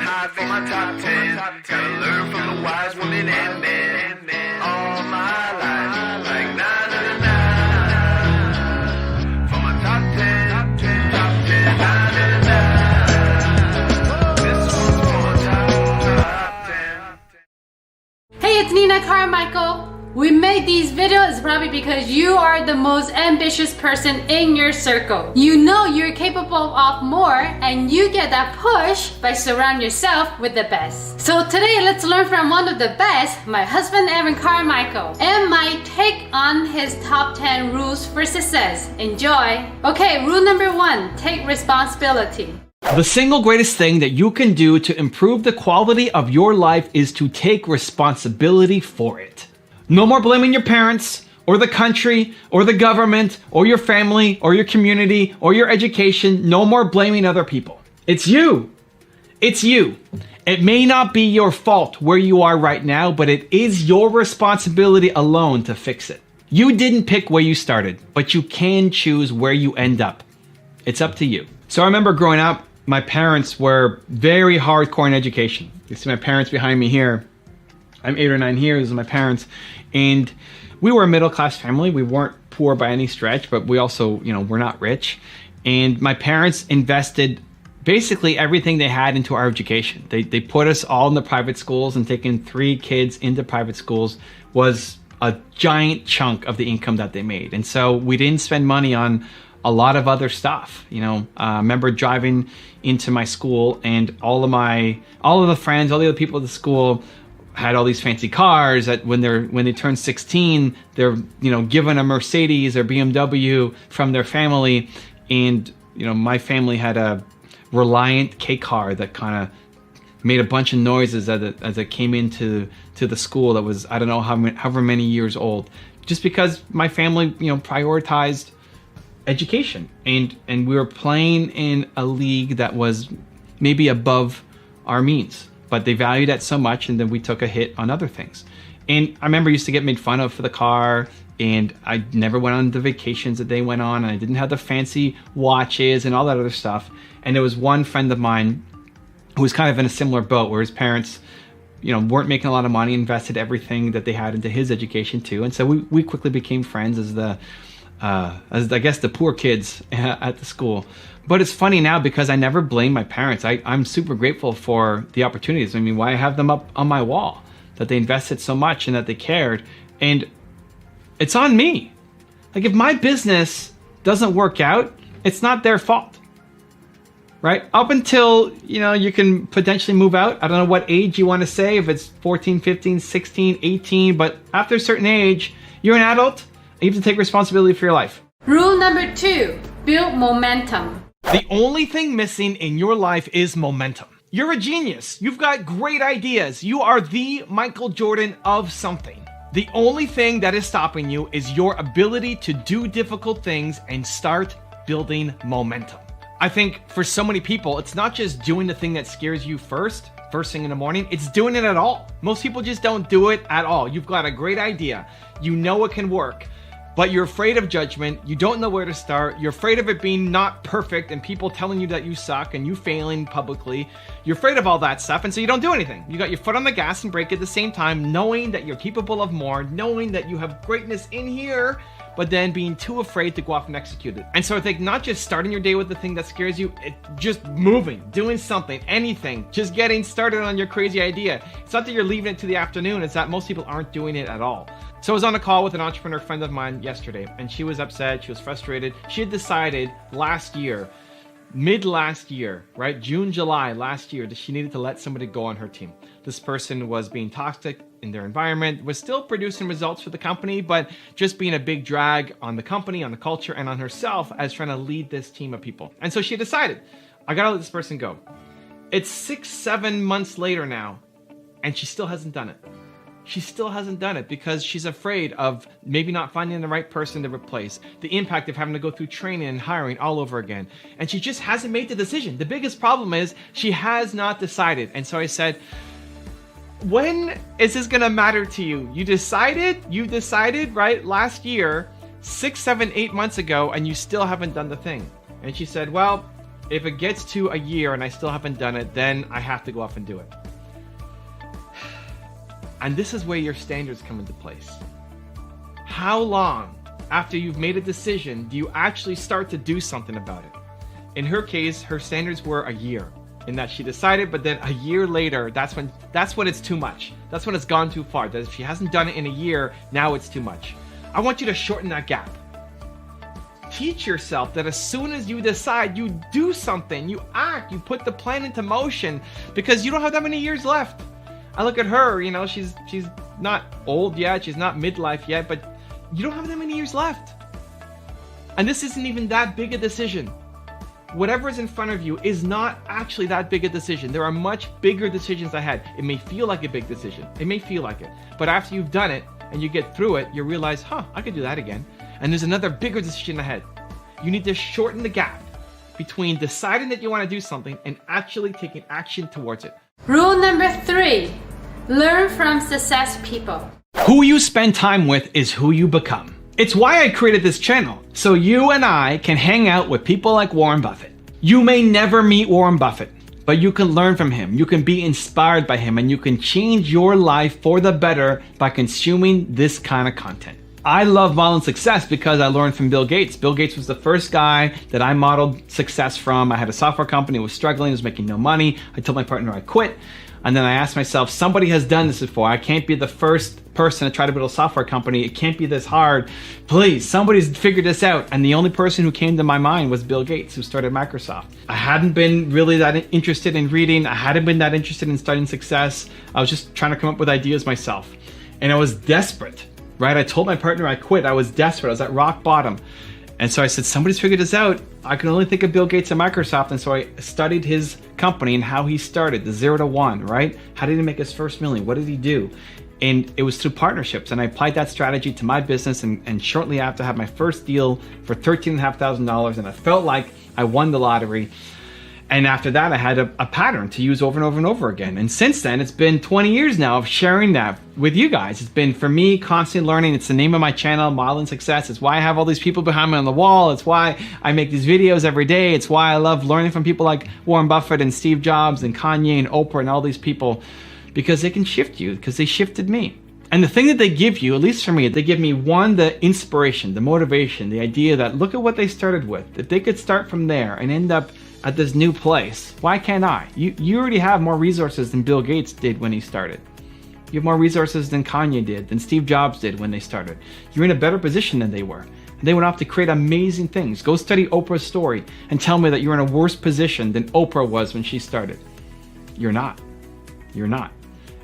high for my top 10. Gotta learn from the wise women and men. All my life, like na na na na. For my top 10, top 10, na na na na. This one's for my top 10. Hey, it's Nina Carmichael. We made these videos probably because you are the most ambitious person in your circle. You know you're capable of more and you get that push by surrounding yourself with the best. So today let's learn from one of the best, my husband Evan Carmichael, and my take on his top 10 rules for success. Enjoy. Okay, rule number 1, take responsibility. The single greatest thing that you can do to improve the quality of your life is to take responsibility for it. No more blaming your parents, or the country, or the government, or your family, or your community, or your education. No more blaming other people. It's you. It's you. It may not be your fault where you are right now, but it is your responsibility alone to fix it. You didn't pick where you started, but you can choose where you end up. It's up to you. So I remember growing up, my parents were very hardcore in education. You see my parents behind me here. I'm 8 or 9 here. These are my parents. And we were a middle-class family. We weren't poor by any stretch, but we also, we're not rich. And my parents invested basically everything they had into our education. They put us all in the private schools, and taking 3 kids into private schools was a giant chunk of the income that they made. And so we didn't spend money on a lot of other stuff. I remember driving into my school, and all of the friends, all the other people at the school had all these fancy cars that when they turn 16, they're given a Mercedes or BMW from their family. And my family had a Reliant K car that kind of made a bunch of noises as it came into the school that was, I don't know however many years old, just because my family prioritized education, and we were playing in a league that was maybe above our means. But they valued that so much, and then we took a hit on other things. And I remember I used to get made fun of for the car, and I never went on the vacations that they went on, and I didn't have the fancy watches and all that other stuff. And there was one friend of mine who was kind of in a similar boat, where his parents, weren't making a lot of money, invested everything that they had into his education too. And so we quickly became friends as I guess the poor kids at the school. But it's funny now because I never blame my parents. I'm super grateful for the opportunities. I mean, why I have them up on my wall, that they invested so much and that they cared. And it's on me. Like, if my business doesn't work out, it's not their fault, right? Up until, you can potentially move out. I don't know what age you want to say, if it's 14, 15, 16, 18, but after a certain age, you're an adult and you have to take responsibility for your life. Rule number 2, build momentum. The only thing missing in your life is momentum. You're a genius. You've got great ideas. You are the Michael Jordan of something. The only thing that is stopping you is your ability to do difficult things and start building momentum. I think for so many people, it's not just doing the thing that scares you first thing in the morning, it's doing it at all. Most people just don't do it at all. You've got a great idea. You know it can work, but you're afraid of judgment. You don't know where to start. You're afraid of it being not perfect and people telling you that you suck and you failing publicly. You're afraid of all that stuff, and so you don't do anything. You got your foot on the gas and brake at the same time, knowing that you're capable of more, knowing that you have greatness in here, but then being too afraid to go off and execute it. And so I think not just starting your day with the thing that scares you, just moving, doing something, anything, just getting started on your crazy idea. It's not that you're leaving it to the afternoon, it's that most people aren't doing it at all. So I was on a call with an entrepreneur friend of mine yesterday, and she was upset, she was frustrated. She had decided mid last year, right? June, July last year, that she needed to let somebody go on her team. This person was being toxic in their environment, was still producing results for the company, but just being a big drag on the company, on the culture, and on herself as trying to lead this team of people. And so she decided, I gotta let this person go. It's 6-7 months later now, and she still hasn't done it. She still hasn't done it because she's afraid of maybe not finding the right person to replace, the impact of having to go through training and hiring all over again. And she just hasn't made the decision. The biggest problem is she has not decided. And so I said, when is this gonna matter to you? You decided, right, last year, 6, 7, 8 months ago, and you still haven't done the thing. And she said, well, If it gets to a year and I still haven't done it, then I have to go off and do it. And this is where your standards come into place. How long after you've made a decision do you actually start to do something about it? In her case, her standards were a year, in that she decided, but then a year later, that's when it's too much. That's when it's gone too far. That if she hasn't done it in a year, now it's too much. I want you to shorten that gap. Teach yourself that as soon as you decide, you do something, you act, you put the plan into motion, because you don't have that many years left. I look at her, you know, she's not old yet, she's not midlife yet, but you don't have that many years left. And this isn't even that big a decision. Whatever is in front of you is not actually that big a decision. There are much bigger decisions ahead. It may feel like a big decision. It may feel like it. But after you've done it and you get through it, you realize, I could do that again. And there's another bigger decision ahead. You need to shorten the gap between deciding that you want to do something and actually taking action towards it. Rule number 3, learn from success people. Who you spend time with is who you become. It's why I created this channel, so you and I can hang out with people like Warren Buffett. You may never meet Warren Buffett, but you can learn from him, you can be inspired by him, and you can change your life for the better by consuming this kind of content. I love modeling success because I learned from Bill Gates. Bill Gates was the first guy that I modeled success from. I had a software company, was struggling, was making no money. I told my partner I quit. And then I asked myself, somebody has done this before. I can't be the first person to try to build a software company. It can't be this hard. Please, somebody's figured this out. And the only person who came to my mind was Bill Gates, who started Microsoft. I hadn't been really that interested in reading. I hadn't been that interested in studying success. I was just trying to come up with ideas myself. And I was desperate, right? I told my partner I quit. I was desperate. I was at rock bottom. And so I said, somebody's figured this out. I can only think of Bill Gates and Microsoft. And so I studied his company and how he started, the 0 to 1, right? How did he make his first million? What did he do? And it was through partnerships. And I applied that strategy to my business. And shortly after, I had my first deal for $13,500. And I felt like I won the lottery. And after that, I had a pattern to use over and over and over again. And since then, it's been 20 years now of sharing that with you guys. It's been, for me, constant learning. It's the name of my channel, Modeling Success. It's why I have all these people behind me on the wall. It's why I make these videos every day. It's why I love learning from people like Warren Buffett and Steve Jobs and Kanye and Oprah and all these people, because they can shift you, because they shifted me. And the thing that they give you, at least for me, they give me, one, the inspiration, the motivation, the idea that look at what they started with. If they could start from there and end up at this new place, why can't I? You already have more resources than Bill Gates did when he started. You have more resources than Kanye did, than Steve Jobs did when they started. You're in a better position than they were. And they went off to create amazing things. Go study Oprah's story and tell me that you're in a worse position than Oprah was when she started. You're not. You're not.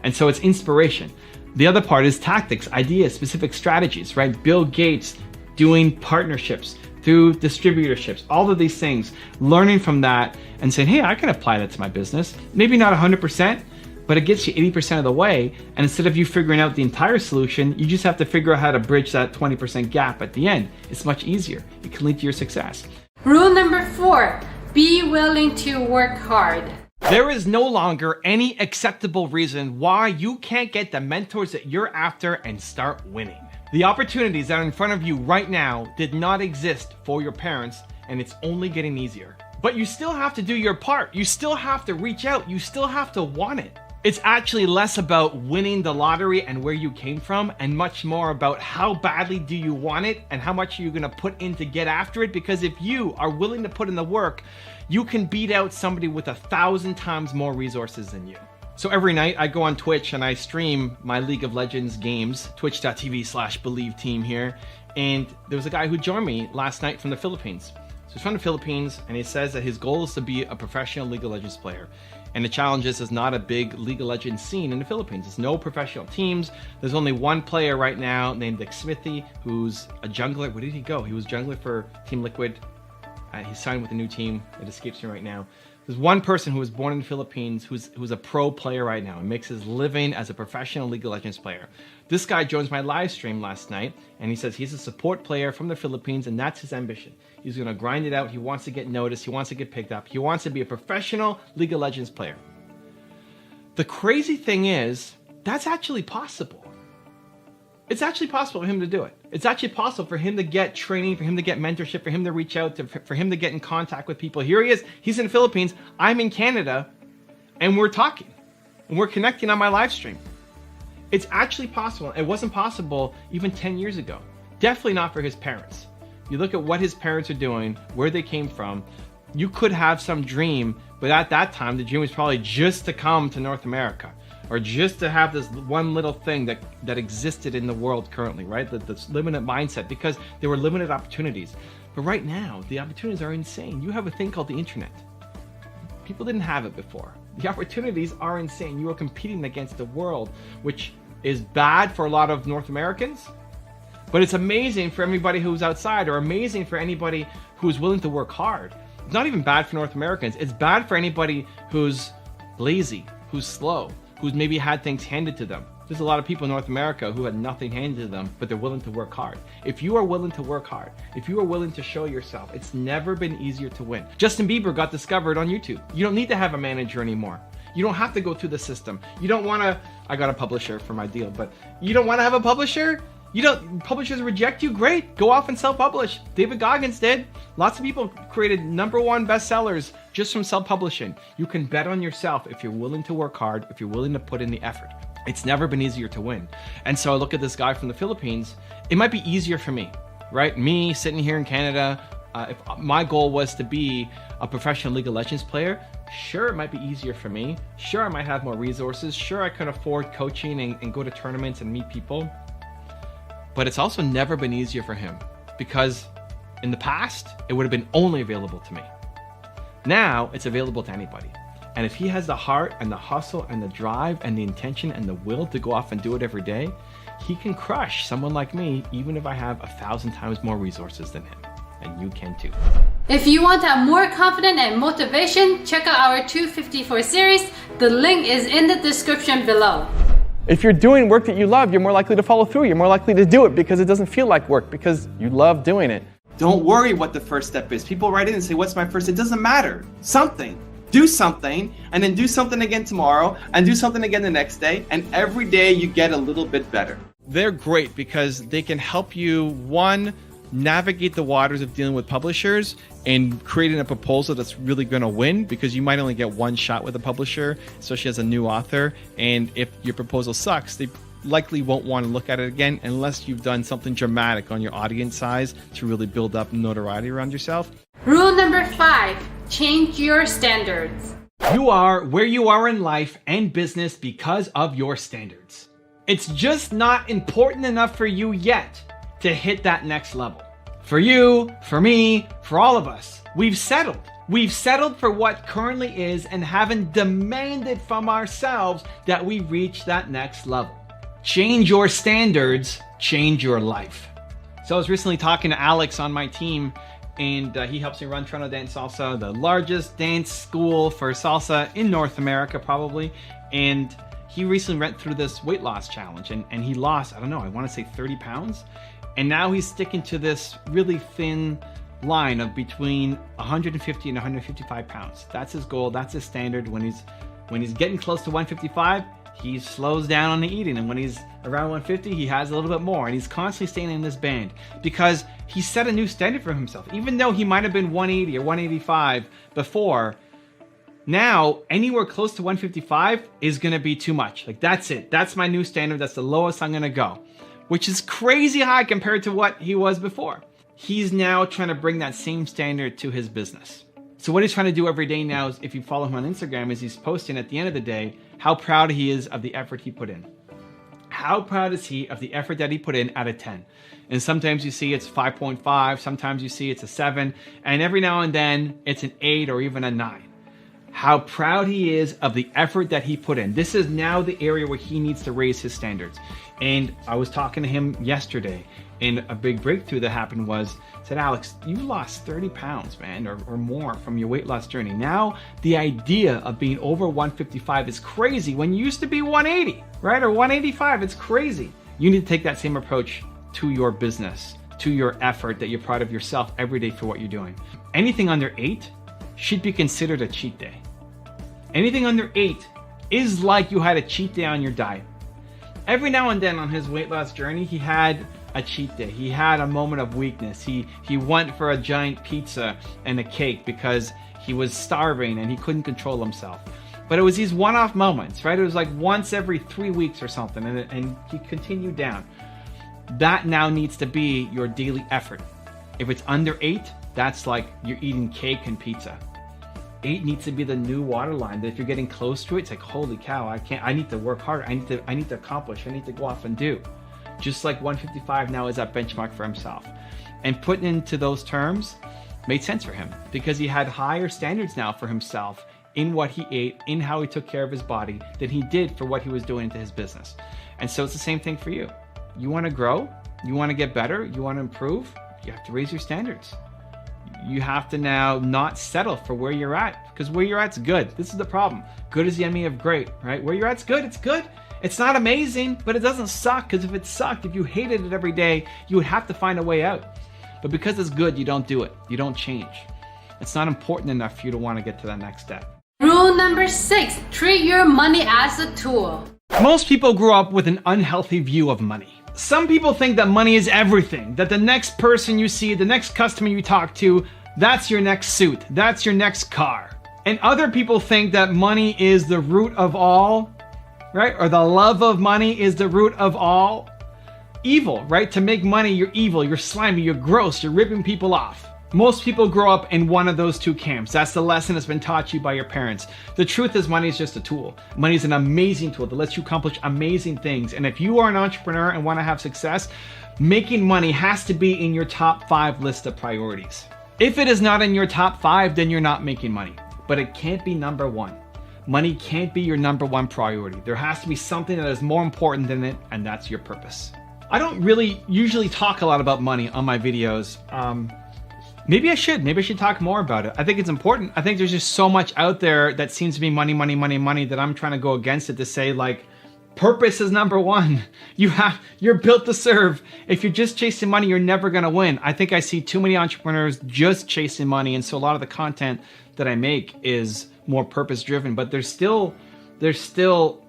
And so it's inspiration. The other part is tactics, ideas, specific strategies, right? Bill Gates doing partnerships through distributorships, all of these things, learning from that and saying, hey, I can apply that to my business. Maybe not 100%, but it gets you 80% of the way. And instead of you figuring out the entire solution, you just have to figure out how to bridge that 20% gap at the end. It's much easier. It can lead to your success. Rule number 4, be willing to work hard. There is no longer any acceptable reason why you can't get the mentors that you're after and start winning. The opportunities that are in front of you right now did not exist for your parents, and it's only getting easier. But you still have to do your part. You still have to reach out. You still have to want it. It's actually less about winning the lottery and where you came from, and much more about how badly do you want it and how much are you going to put in to get after it. Because if you are willing to put in the work, you can beat out somebody with 1,000 times more resources than you. So every night I go on Twitch and I stream my League of Legends games, twitch.tv/BelieveTeam here. And there was a guy who joined me last night from the Philippines. So he's from the Philippines, and he says that his goal is to be a professional League of Legends player. And the challenge is there's not a big League of Legends scene in the Philippines. There's no professional teams. There's only one player right now named Smithy, who's a jungler. Where did he go? He was jungler for Team Liquid. He signed with a new team. It escapes me right now. There's one person who was born in the Philippines who's a pro player right now and makes his living as a professional League of Legends player. This guy joins my live stream last night, and he says he's a support player from the Philippines, and that's his ambition. He's going to grind it out. He wants to get noticed. He wants to get picked up. He wants to be a professional League of Legends player. The crazy thing is, that's actually possible. It's actually possible for him to do it. It's actually possible for him to get training, for him to get mentorship, for him to reach out, for him to get in contact with people. Here he is. He's in the Philippines. I'm in Canada, and we're talking, and we're connecting on my live stream. It's actually possible. It wasn't possible even 10 years ago. Definitely not for his parents. You look at what his parents are doing, where they came from. You could have some dream, but at that time, the dream was probably just to come to North America, or just to have this one little thing that existed in the world currently, right? This limited mindset, because there were limited opportunities. But right now, the opportunities are insane. You have a thing called the internet. People didn't have it before. The opportunities are insane. You are competing against the world, which is bad for a lot of North Americans, but it's amazing for everybody who's outside, or amazing for anybody who's willing to work hard. It's not even bad for North Americans. It's bad for anybody who's lazy, who's slow, who's maybe had things handed to them. There's a lot of people in North America who had nothing handed to them, but they're willing to work hard. If you are willing to work hard, if you are willing to show yourself, it's never been easier to win. Justin Bieber got discovered on YouTube. You don't need to have a manager anymore. You don't have to go through the system. You don't want to, I got a publisher for my deal, but you don't want to have a publisher? Publishers reject you? Great, go off and self-publish. David Goggins did. Lots of people created #1 bestsellers just from self-publishing. You can bet on yourself if you're willing to work hard, if you're willing to put in the effort. It's never been easier to win. And so I look at this guy from the Philippines. It might be easier for me, right? Me sitting here in Canada, if my goal was to be a professional League of Legends player, sure, it might be easier for me. Sure, I might have more resources. Sure, I could afford coaching and go to tournaments and meet people. But it's also never been easier for him, because in the past, it would have been only available to me. Now, it's available to anybody. And if he has the heart and the hustle and the drive and the intention and the will to go off and do it every day, he can crush someone like me, even if I have 1,000 times more resources than him. And you can too. If you want to have more confidence and motivation, check out our 254 series. The link is in the description below. If you're doing work that you love, you're more likely to follow through. You're more likely to do it because it doesn't feel like work, because you love doing it. Don't worry what the first step is. People write in and say, what's my first? It doesn't matter. Something. Do something, and then do something again tomorrow, and do something again the next day, and every day you get a little bit better. They're great because they can help you, one, navigate the waters of dealing with publishers and creating a proposal that's really going to win, because you might only get one shot with a publisher, especially as a new author. And if your proposal sucks, they likely won't want to look at it again unless you've done something dramatic on your audience size to really build up notoriety around yourself. Rule number 5, change your standards. You are where you are in life and business because of your standards. It's just not important enough for you yet to hit that next level. For you, for me, for all of us, we've settled. We've settled for what currently is and haven't demanded from ourselves that we reach that next level. Change your standards, change your life. So I was recently talking to Alex on my team, and he helps me run Toronto Dance Salsa, the largest dance school for salsa in North America probably. And he recently went through this weight loss challenge, and he lost, I don't know, I want to say 30 pounds. And now he's sticking to this really thin line of between 150 and 155 pounds. That's his goal. That's his standard. When he's getting close to 155, he slows down on the eating. And when he's around 150, he has a little bit more. And he's constantly staying in this band because he set a new standard for himself. Even though he might have been 180 or 185 before, now anywhere close to 155 is going to be too much. Like, that's it. That's my new standard. That's the lowest I'm going to go, which is crazy high compared to what he was before. He's now trying to bring that same standard to his business. So what he's trying to do every day now is, if you follow him on Instagram, is he's posting at the end of the day how proud he is of the effort he put in. How proud is he of the effort that he put in out of 10? And sometimes you see it's 5.5, sometimes you see it's a 7, and every now and then it's an 8 or even a 9. How proud he is of the effort that he put in. This is now the area where he needs to raise his standards. And I was talking to him yesterday, and a big breakthrough that happened was, said, Alex, you lost 30 pounds, man, or more from your weight loss journey. Now the idea of being over 155 is crazy when you used to be 180, right? Or 185, it's crazy. You need to take that same approach to your business, to your effort, that you're proud of yourself every day for what you're doing. Anything under 8 should be considered a cheat day. Anything under 8 is like you had a cheat day on your diet. every now and then on his weight loss journey, he had a cheat day. He had a moment of weakness. He went for a giant pizza and a cake because he was starving and he couldn't control himself. But it was these one-off moments, right? It was like once every 3 weeks or something, and he continued down. That now needs to be your daily effort. If it's under 8, that's like you're eating cake and pizza. 8 needs to be the new waterline. That if you're getting close to it, it's like, holy cow, I need to work harder. I need to accomplish. I need to go off and do. Just like 155 now is that benchmark for himself. And putting into those terms made sense for him because he had higher standards now for himself in what he ate, in how he took care of his body, than he did for what he was doing into his business. And so it's the same thing for you. You want to grow, you want to get better, you want to improve, you have to raise your standards. You have to now not settle for where you're at, because where you're at's good. This is the problem. Good is the enemy of great, right? Where you're at's good, it's good. It's not amazing, but it doesn't suck, because if it sucked, if you hated it every day, you would have to find a way out. But because it's good, you don't do it. You don't change. It's not important enough for you to want to get to that next step. Rule number 6, treat your money as a tool. Most people grow up with an unhealthy view of money. Some people think that money is everything, that the next person you see, the next customer you talk to, that's your next suit, that's your next car. And other people think that money is the root of all, right? Or the love of money is the root of all evil, right? To make money, you're evil, you're slimy, you're gross, you're ripping people off. Most people grow up in one of those two camps. That's the lesson that's been taught you by your parents. The truth is money is just a tool. Money is an amazing tool that lets you accomplish amazing things. And if you are an entrepreneur and want to have success, making money has to be in your top 5 list of priorities. If it is not in your top 5, then you're not making money. But it can't be number 1. Money can't be your number 1 priority. There has to be something that is more important than it, and that's your purpose. I don't really usually talk a lot about money on my videos. Maybe I should. Maybe I should talk more about it. I think it's important. I think there's just so much out there that seems to be money, money, money, money that I'm trying to go against it to say, like, purpose is number 1. You're built to serve. If you're just chasing money, you're never going to win. I think I see too many entrepreneurs just chasing money. And so a lot of the content that I make is more purpose driven, but there's still,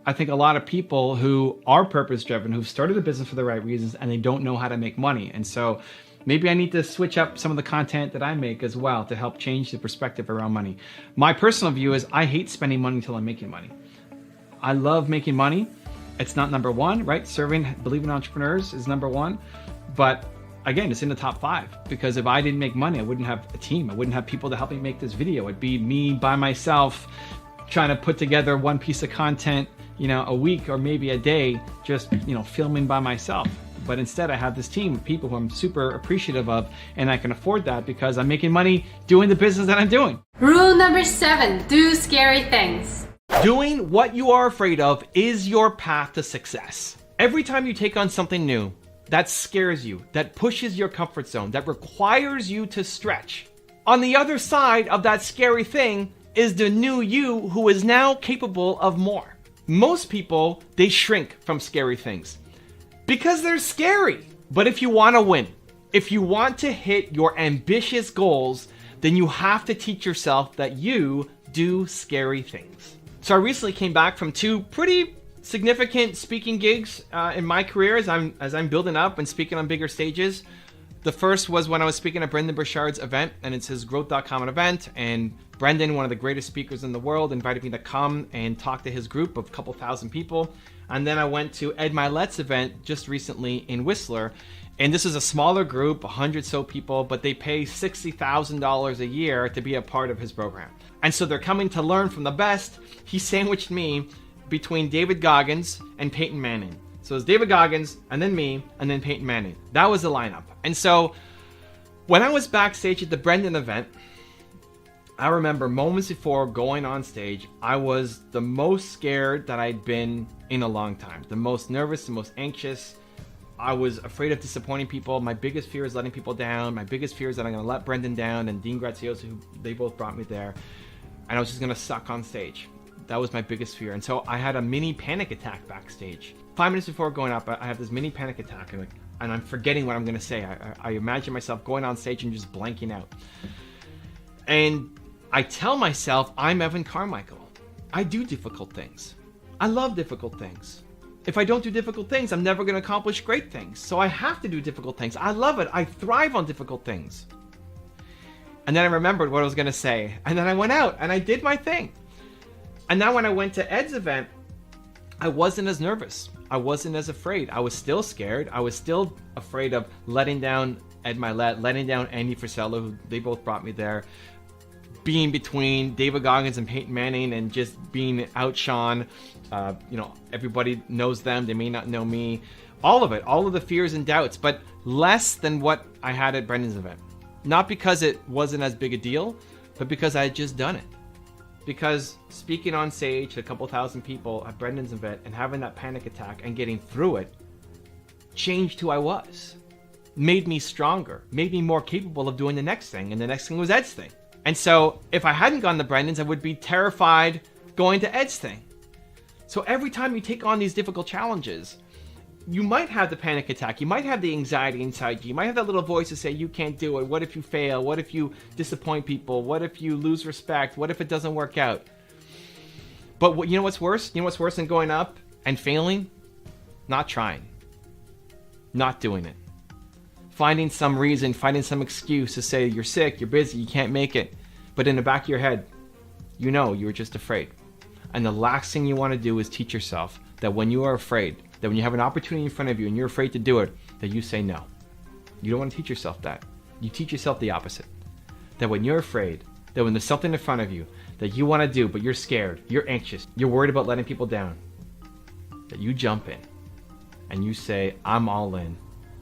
I think, a lot of people who are purpose driven, who've started a business for the right reasons, and they don't know how to make money. And so maybe I need to switch up some of the content that I make as well to help change the perspective around money. My personal view is I hate spending money until I'm making money. I love making money. It's not number 1, right? Serving, believing entrepreneurs is number 1. But again, it's in the top 5 because if I didn't make money, I wouldn't have a team. I wouldn't have people to help me make this video. It'd be me by myself trying to put together one piece of content, a week or maybe a day, just, filming by myself. But instead I have this team of people who I'm super appreciative of, and I can afford that because I'm making money doing the business that I'm doing. Rule number 7, do scary things. Doing what you are afraid of is your path to success. Every time you take on something new that scares you, that pushes your comfort zone, that requires you to stretch, on the other side of that scary thing is the new you who is now capable of more. Most people, they shrink from scary things because they're scary. But if you want to win, if you want to hit your ambitious goals, then you have to teach yourself that you do scary things. So I recently came back from 2 pretty significant speaking gigs in my career as I'm building up and speaking on bigger stages. The first was when I was speaking at Brendan Burchard's event, and it's his Growth.com event. And Brendan, one of the greatest speakers in the world, invited me to come and talk to his group of a couple thousand people. And then I went to Ed Milet's event just recently in Whistler. And this is a smaller group, 100 so people, but they pay $60,000 a year to be a part of his program. And so they're coming to learn from the best. He sandwiched me between David Goggins and Peyton Manning. So it's David Goggins, and then me, and then Peyton Manning. That was the lineup. And so when I was backstage at the Brendan event, I remember moments before going on stage, I was the most scared that I'd been in a long time. The most nervous, the most anxious. I was afraid of disappointing people. My biggest fear is letting people down. My biggest fear is that I'm going to let Brendan down and Dean Graziosi, who they both brought me there. And I was just going to suck on stage. That was my biggest fear. And so I had a mini panic attack backstage. 5 minutes before going up, I have this mini panic attack, and I'm forgetting what I'm going to say. I imagine myself going on stage and just blanking out. And I tell myself, I'm Evan Carmichael. I do difficult things. I love difficult things. If I don't do difficult things, I'm never going to accomplish great things. So I have to do difficult things. I love it. I thrive on difficult things. And then I remembered what I was going to say. And then I went out and I did my thing. And now when I went to Ed's event, I wasn't as nervous. I wasn't as afraid. I was still scared. I was still afraid of letting down Ed Milet, letting down Andy Frisella, who they both brought me there, being between David Goggins and Peyton Manning and just being outshone. Everybody knows them. They may not know me. All of it, all of the fears and doubts, but less than what I had at Brendan's event. Not because it wasn't as big a deal, but because I had just done it. Because speaking on stage to a couple thousand people at Brendan's event and having that panic attack and getting through it changed who I was. Made me stronger, made me more capable of doing the next thing, and the next thing was Ed's thing. And so if I hadn't gone to Brendan's, I would be terrified going to Ed's thing. So every time you take on these difficult challenges, you might have the panic attack, you might have the anxiety inside you, you might have that little voice to say you can't do it, what if you fail, what if you disappoint people, what if you lose respect, what if it doesn't work out? But you know what's worse? You know what's worse than going up and failing? Not trying. Not doing it. Finding some reason, finding some excuse to say you're sick, you're busy, you can't make it. But in the back of your head, you know you were just afraid. And the last thing you want to do is teach yourself that when you are afraid, that when you have an opportunity in front of you and you're afraid to do it, that you say no. You don't want to teach yourself that. You teach yourself the opposite. That when you're afraid, that when there's something in front of you that you want to do, but you're scared, you're anxious, you're worried about letting people down, that you jump in and you say, I'm all in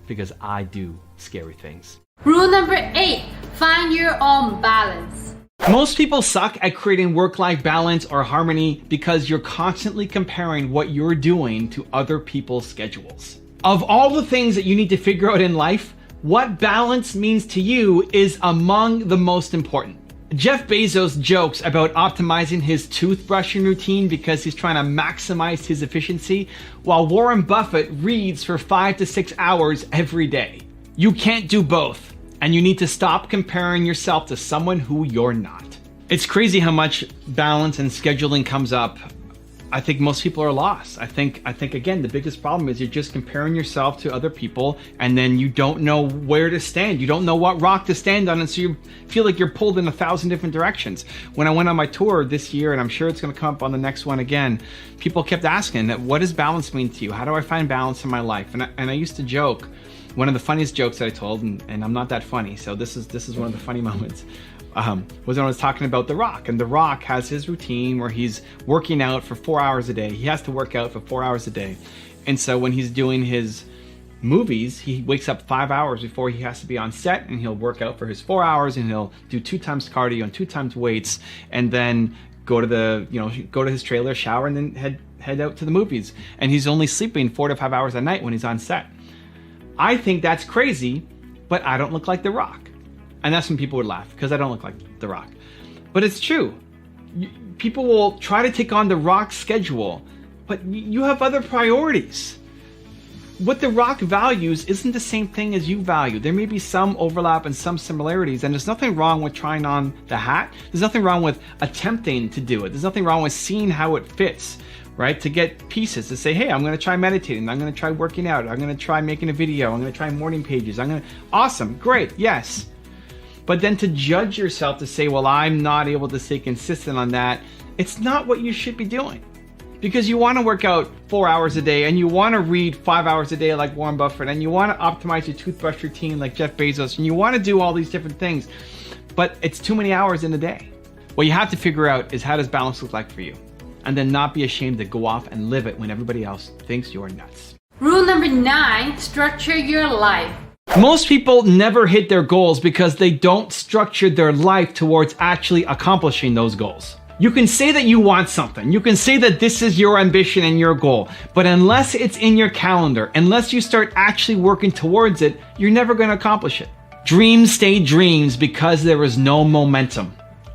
because I do scary things. Rule number 8, find your own balance. Most people suck at creating work-life balance or harmony because you're constantly comparing what you're doing to other people's schedules. Of all the things that you need to figure out in life, what balance means to you is among the most important. Jeff Bezos jokes about optimizing his toothbrushing routine because he's trying to maximize his efficiency, while Warren Buffett reads for 5 to 6 hours every day. You can't do both. And you need to stop comparing yourself to someone who you're not. It's crazy how much balance and scheduling comes up. I think most people are lost. I think again, the biggest problem is you're just comparing yourself to other people and then you don't know where to stand. You don't know what rock to stand on, and so you feel like you're pulled in 1,000 different directions. When I went on my tour this year, and I'm sure it's gonna come up on the next one again, people kept asking, what does balance mean to you? How do I find balance in my life? And I used to joke, one of the funniest jokes that I told, and I'm not that funny, so this is one of the funny moments, was when I was talking about The Rock. And The Rock has his routine where he's working out for 4 hours a day. He has to work out for 4 hours a day. And so when he's doing his movies, he wakes up 5 hours before he has to be on set, and he'll work out for his 4 hours, and he'll do 2 times cardio and 2 times weights, and then go to his trailer, shower, and then head out to the movies. And he's only sleeping 4 to 5 hours a night when he's on set. I think that's crazy, but I don't look like The Rock. And that's when people would laugh, because I don't look like The Rock. But it's true. People will try to take on The Rock's schedule, but you have other priorities. What The Rock values isn't the same thing as you value. There may be some overlap and some similarities, and there's nothing wrong with trying on the hat. There's nothing wrong with attempting to do it. There's nothing wrong with seeing how it fits. Right? To get pieces, to say, hey, I'm going to try meditating, I'm going to try working out, I'm going to try making a video, I'm going to try morning pages, awesome, great, yes. But then to judge yourself to say, well, I'm not able to stay consistent on that, it's not what you should be doing. Because you want to work out 4 hours a day, and you want to read 5 hours a day like Warren Buffett, and you want to optimize your toothbrush routine like Jeff Bezos, and you want to do all these different things, but it's too many hours in a day. What you have to figure out is, how does balance look like for you? And then not be ashamed to go off and live it when everybody else thinks you're nuts. Rule number 9, structure your life. Most people never hit their goals because they don't structure their life towards actually accomplishing those goals. You can say that you want something. You can say that this is your ambition and your goal. But unless it's in your calendar, unless you start actually working towards it, you're never going to accomplish it. Dreams stay dreams because there is no momentum.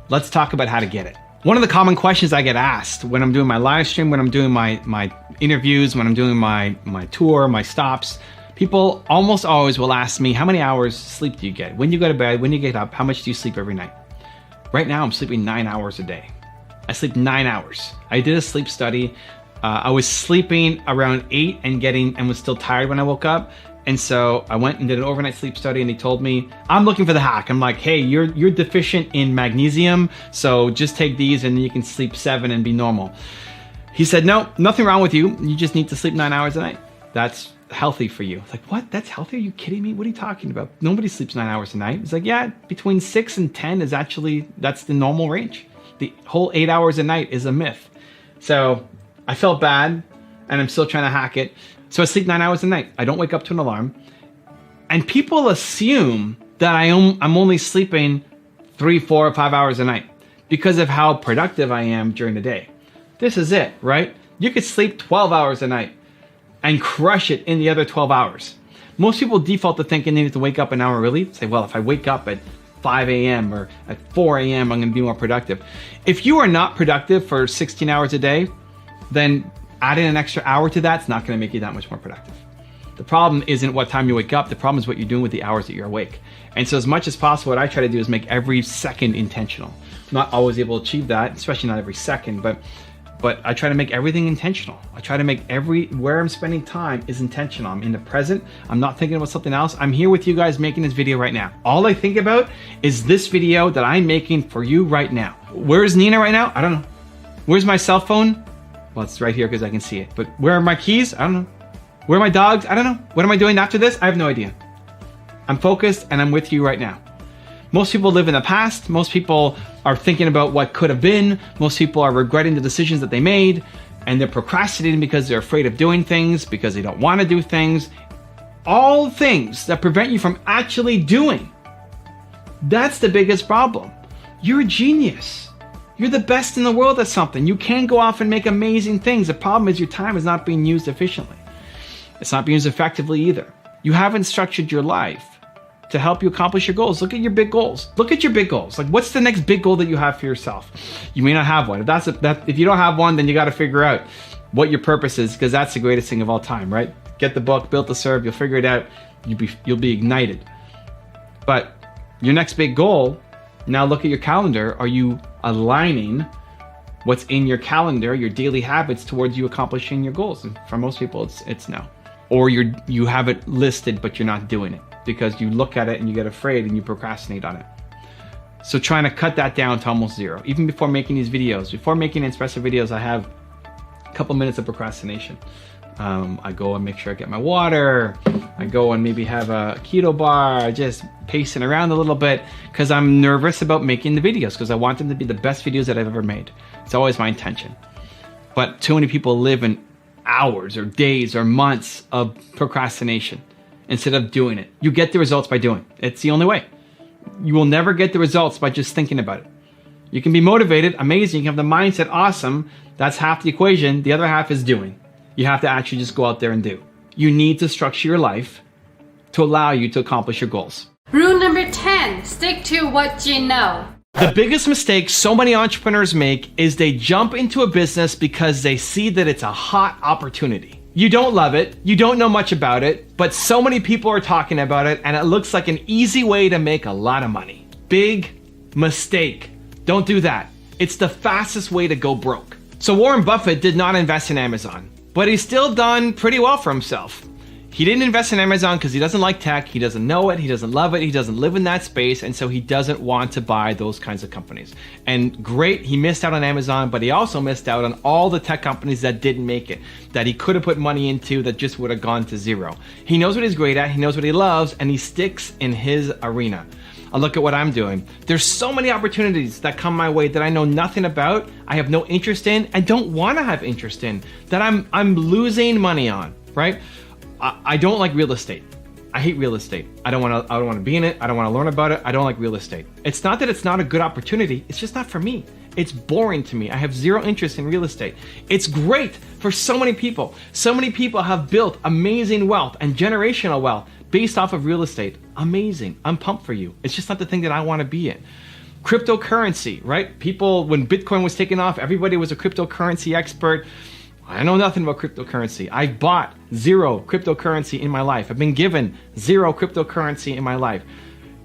Let's talk about how to get it. One of the common questions I get asked when I'm doing my live stream, when I'm doing my interviews, when I'm doing my tour, my stops, people almost always will ask me, how many hours sleep do you get? When do you go to bed? When do you get up? How much do you sleep every night? Right now, I'm sleeping 9 hours a day. I sleep 9 hours. I did a sleep study. I was sleeping around 8 and was still tired when I woke up. And so I went and did an overnight sleep study, and he told me, I'm looking for the hack. I'm like, hey, you're deficient in magnesium, so just take these and you can sleep 7 and be normal. He said, no, nothing wrong with you. You just need to sleep 9 hours a night. That's healthy for you. I was like, what? That's healthy? Are you kidding me? What are you talking about? Nobody sleeps 9 hours a night. He's like, yeah, between 6 and 10 is actually, that's the normal range. The whole 8 hours a night is a myth. So I felt bad, and I'm still trying to hack it. So I sleep 9 hours a night. I don't wake up to an alarm. And people assume that I'm only sleeping 3, 4, or 5 hours a night because of how productive I am during the day. This is it, right? You could sleep 12 hours a night and crush it in the other 12 hours. Most people default to thinking they need to wake up an hour early. Say, well, if I wake up at 5 a.m. or at 4 a.m., I'm going to be more productive. If you are not productive for 16 hours a day, then adding an extra hour to that's not going to make you that much more productive. The problem isn't what time you wake up. The problem is what you're doing with the hours that you're awake. And so as much as possible, what I try to do is make every second intentional. I'm not always able to achieve that, especially not every second, but I try to make everything intentional. I try to make where I'm spending time is intentional. I'm in the present. I'm not thinking about something else. I'm here with you guys making this video right now. All I think about is this video that I'm making for you right now. Where's Nina right now? I don't know. Where's my cell phone? Well, it's right here because I can see it. But where are my keys? I don't know. Where are my dogs? I don't know. What am I doing after this? I have no idea. I'm focused and I'm with you right now. Most people live in the past. Most people are thinking about what could have been. Most people are regretting the decisions that they made, and they're procrastinating because they're afraid of doing things, because they don't want to do things. All things that prevent you from actually doing. That's the biggest problem. You're a genius. You're the best in the world at something. You can go off and make amazing things. The problem is your time is not being used efficiently. It's not being used effectively either. You haven't structured your life to help you accomplish your goals. Look at your big goals. Look at your big goals. Like, what's the next big goal that you have for yourself? You may not have one. If you don't have one, then you got to figure out what your purpose is, because that's the greatest thing of all time, right? Get the book, Built to Serve. You'll figure it out. You'll be ignited. But your next big goal, now look at your calendar. Are you aligning what's in your calendar, your daily habits, towards you accomplishing your goals? And for most people, it's no. Or you have it listed, but you're not doing it because you look at it and you get afraid and you procrastinate on it. So trying to cut that down to almost zero. Even before making these videos, before making Espresso videos, I have a couple minutes of procrastination. I go and make sure I get my water. I go and maybe have a keto bar, just pacing around a little bit because I'm nervous about making the videos because I want them to be the best videos that I've ever made. It's always my intention. But too many people live in hours or days or months of procrastination instead of doing it. You get the results by doing it. It's the only way. You will never get the results by just thinking about it. You can be motivated, amazing, you can have the mindset, awesome. That's half the equation. The other half is doing. You have to actually just go out there and do. You need to structure your life to allow you to accomplish your goals. Rule number 10, stick to what you know. The biggest mistake so many entrepreneurs make is they jump into a business because they see that it's a hot opportunity. You don't love it, you don't know much about it, but so many people are talking about it and it looks like an easy way to make a lot of money. Big mistake. Don't do that. It's the fastest way to go broke. So Warren Buffett did not invest in Amazon, but he's still done pretty well for himself. He didn't invest in Amazon because he doesn't like tech, he doesn't know it, he doesn't love it, he doesn't live in that space, and so he doesn't want to buy those kinds of companies. And great, he missed out on Amazon, but he also missed out on all the tech companies that didn't make it, that he could have put money into that just would have gone to zero. He knows what he's great at, he knows what he loves, and he sticks in his arena. I look at what I'm doing. There's so many opportunities that come my way that I know nothing about, I have no interest in, and don't want to have interest in, that I'm losing money on, right? I don't like real estate. I hate real estate. I don't want to be in it. I don't want to learn about it. I don't like real estate. It's not that it's not a good opportunity. It's just not for me. It's boring to me. I have zero interest in real estate. It's great for so many people. So many people have built amazing wealth and generational wealth based off of real estate. Amazing. I'm pumped for you. It's just not the thing that I want to be in. Cryptocurrency, right? People, when Bitcoin was taking off, everybody was a cryptocurrency expert. I know nothing about cryptocurrency. I've bought zero cryptocurrency in my life. I've been given zero cryptocurrency in my life.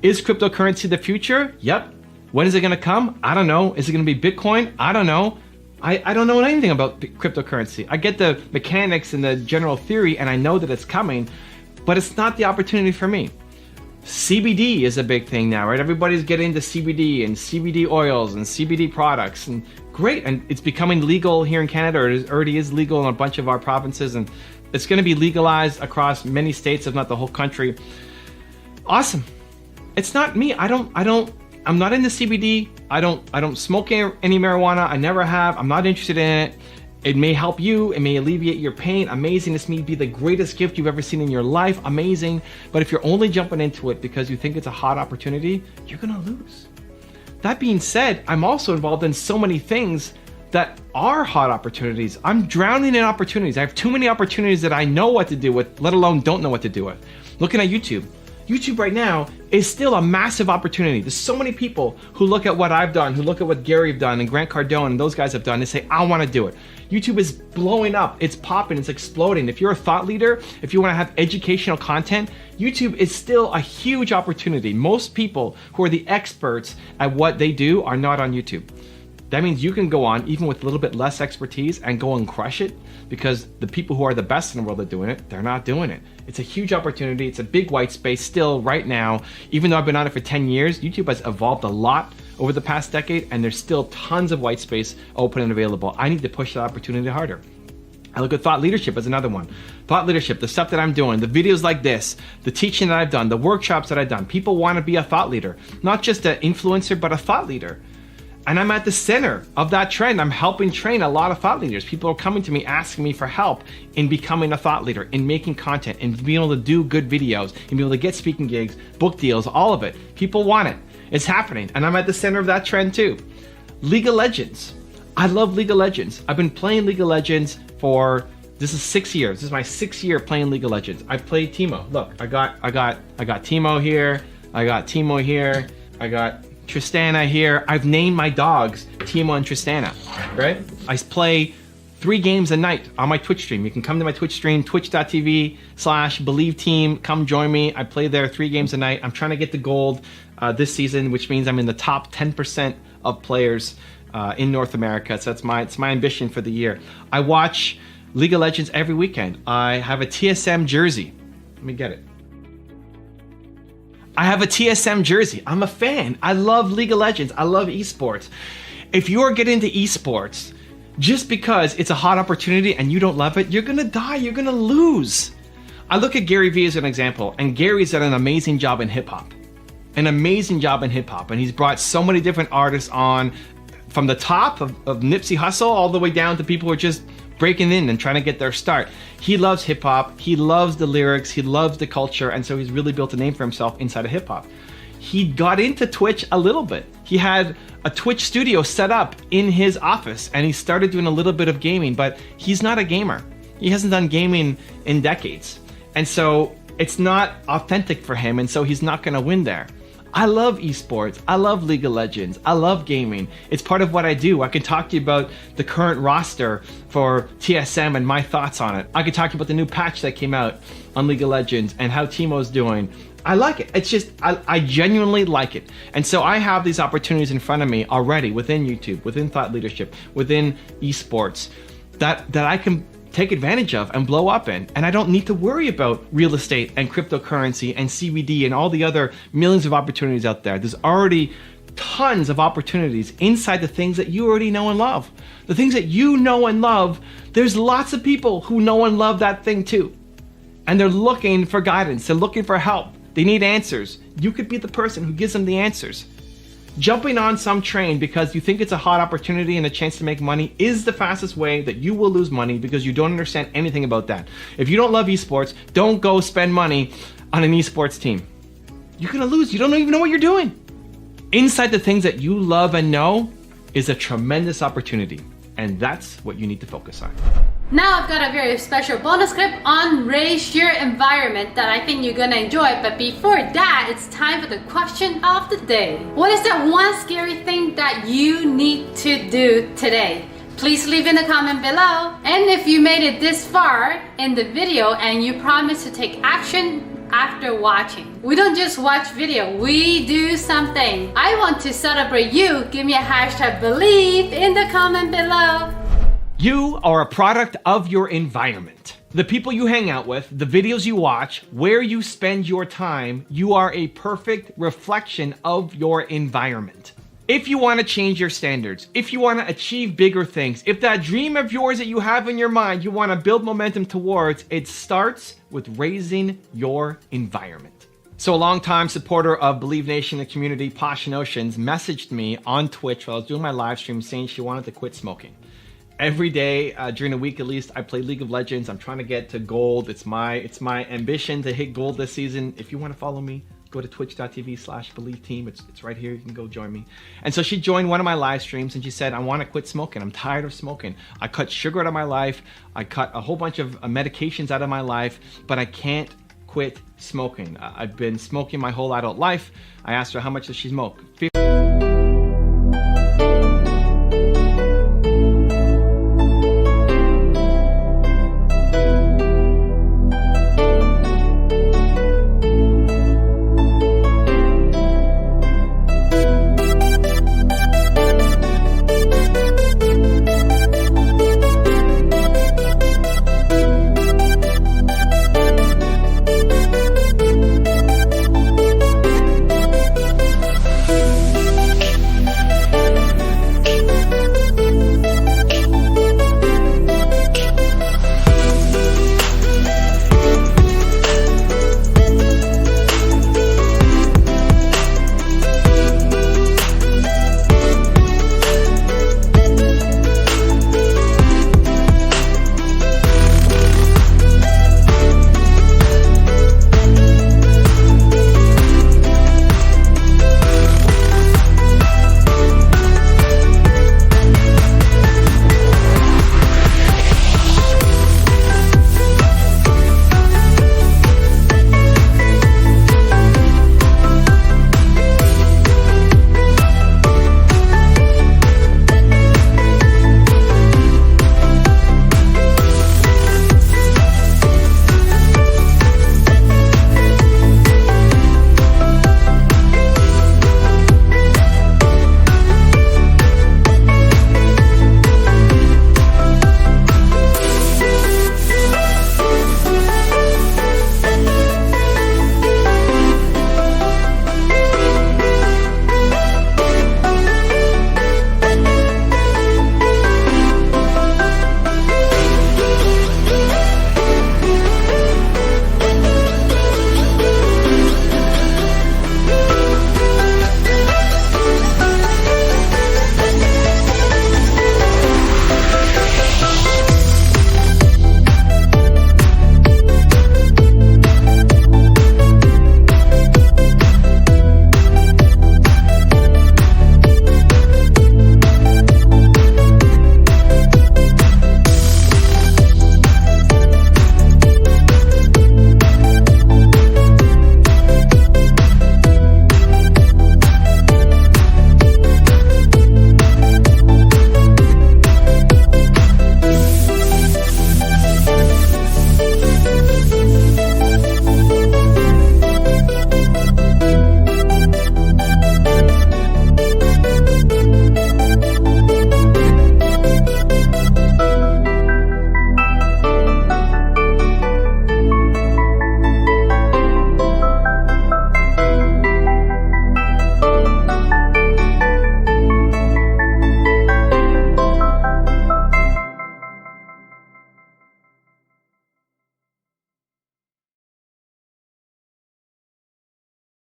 Is cryptocurrency the future? Yep. When is it going to come? I don't know. Is it going to be Bitcoin? I don't know. I don't know anything about cryptocurrency. I get the mechanics and the general theory, and I know that it's coming, but it's not the opportunity for me. CBD is a big thing now, right? Everybody's getting into CBD and CBD oils and CBD products, and great. And it's becoming legal here in Canada, or it already is legal in a bunch of our provinces, and it's going to be legalized across many states, if not the whole country. Awesome. It's not me. I'm not into CBD. I don't smoke any marijuana. I never have. I'm not interested in it. It may help you. It may alleviate your pain. Amazing. This may be the greatest gift you've ever seen in your life. Amazing. But if you're only jumping into it because you think it's a hot opportunity, you're going to lose. That being said, I'm also involved in so many things that are hot opportunities. I'm drowning in opportunities. I have too many opportunities that I know what to do with, let alone don't know what to do with. Looking at YouTube. YouTube right now is still a massive opportunity. There's so many people who look at what I've done, who look at what Gary've done and Grant Cardone and those guys have done, and say, I want to do it. YouTube is blowing up. It's popping. It's exploding. If you're a thought leader, if you want to have educational content, YouTube is still a huge opportunity. Most people who are the experts at what they do are not on YouTube. That means you can go on, even with a little bit less expertise, and go and crush it, because the people who are the best in the world at doing it, they're not doing it. It's a huge opportunity. It's a big white space still right now. Even though I've been on it for 10 years, YouTube has evolved a lot over the past decade, and there's still tons of white space open and available. I need to push that opportunity harder. I look at thought leadership as another one. Thought leadership, the stuff that I'm doing, the videos like this, the teaching that I've done, the workshops that I've done. People want to be a thought leader, not just an influencer, but a thought leader. And I'm at the center of that trend. I'm helping train a lot of thought leaders. People are coming to me asking me for help in becoming a thought leader, in making content, in being able to do good videos, in being able to get speaking gigs, book deals, all of it. People want it. It's happening. And I'm at the center of that trend too. League of Legends. I love League of Legends. I've been playing League of Legends for, this is 6 years. This is my 6th year playing League of Legends. I've played Teemo. Look, I got Teemo here. I got Teemo here. I got Tristana here. I've named my dogs Teemo and Tristana, right? I play 3 games a night on my Twitch stream. You can come to my Twitch stream, twitch.tv/BelieveTeam. Come join me. I play there 3 games a night. I'm trying to get the gold this season, which means I'm in the top 10% of players in North America. So it's my ambition for the year. I watch League of Legends every weekend. I have a TSM jersey. Let me get it. I have a TSM jersey. I'm a fan. I love League of Legends. I love esports. If you're getting into esports, just because it's a hot opportunity and you don't love it, you're gonna die, you're gonna lose. I look at Gary Vee as an example, and Gary's done an amazing job in hip hop. An amazing job in hip hop, and he's brought so many different artists on, from the top of Nipsey Hussle all the way down to people who are just breaking in and trying to get their start. He loves hip hop, he loves the lyrics, he loves the culture, and so he's really built a name for himself inside of hip hop. He got into Twitch a little bit. He had a Twitch studio set up in his office, and he started doing a little bit of gaming, but he's not a gamer. He hasn't done gaming in decades. And so it's not authentic for him, and so he's not gonna win there. I love esports. I love League of Legends. I love gaming. It's part of what I do. I can talk to you about the current roster for TSM and my thoughts on it. I can talk to you about the new patch that came out on League of Legends and how Teemo's doing. I like it. It's just, I genuinely like it. And so I have these opportunities in front of me already within YouTube, within thought leadership, within esports that I can take advantage of and blow up in. And I don't need to worry about real estate and cryptocurrency and CBD and all the other millions of opportunities out there. There's already tons of opportunities inside the things that you already know and love. The things that you know and love, there's lots of people who know and love that thing too. And they're looking for guidance. They're looking for help. They need answers. You could be the person who gives them the answers. Jumping on some train because you think it's a hot opportunity and a chance to make money is the fastest way that you will lose money, because you don't understand anything about that. If you don't love esports, don't go spend money on an esports team. You're gonna lose. You don't even know what you're doing. Inside the things that you love and know is a tremendous opportunity, and that's what you need to focus on. Now I've got a very special bonus clip on raise your environment that I think you're gonna enjoy. But before that, it's time for the question of the day. What is that one scary thing that you need to do today? Please leave in the comment below. And if you made it this far in the video and you promise to take action, after watching. We don't just watch video, we do something. I want to celebrate you. Give me a hashtag believe in the comment below. You are a product of your environment. The people you hang out with, the videos you watch, where you spend your time, you are a perfect reflection of your environment. If you want to change your standards, if you want to achieve bigger things, if that dream of yours that you have in your mind, you want to build momentum towards, it starts with raising your environment. So a longtime supporter of Believe Nation, the community, Passion Oceans, messaged me on Twitch while I was doing my live stream saying she wanted to quit smoking. Every day, during the week at least, I play League of Legends. I'm trying to get to gold. It's my ambition to hit gold this season. If you want to follow me, go to twitch.tv/BelieveTeam. It's right here. You can go join me. And so she joined one of my live streams and she said, I want to quit smoking. I'm tired of smoking. I cut sugar out of my life. I cut a whole bunch of medications out of my life, but I can't quit smoking. I've been smoking my whole adult life. I asked her how much does she smoke.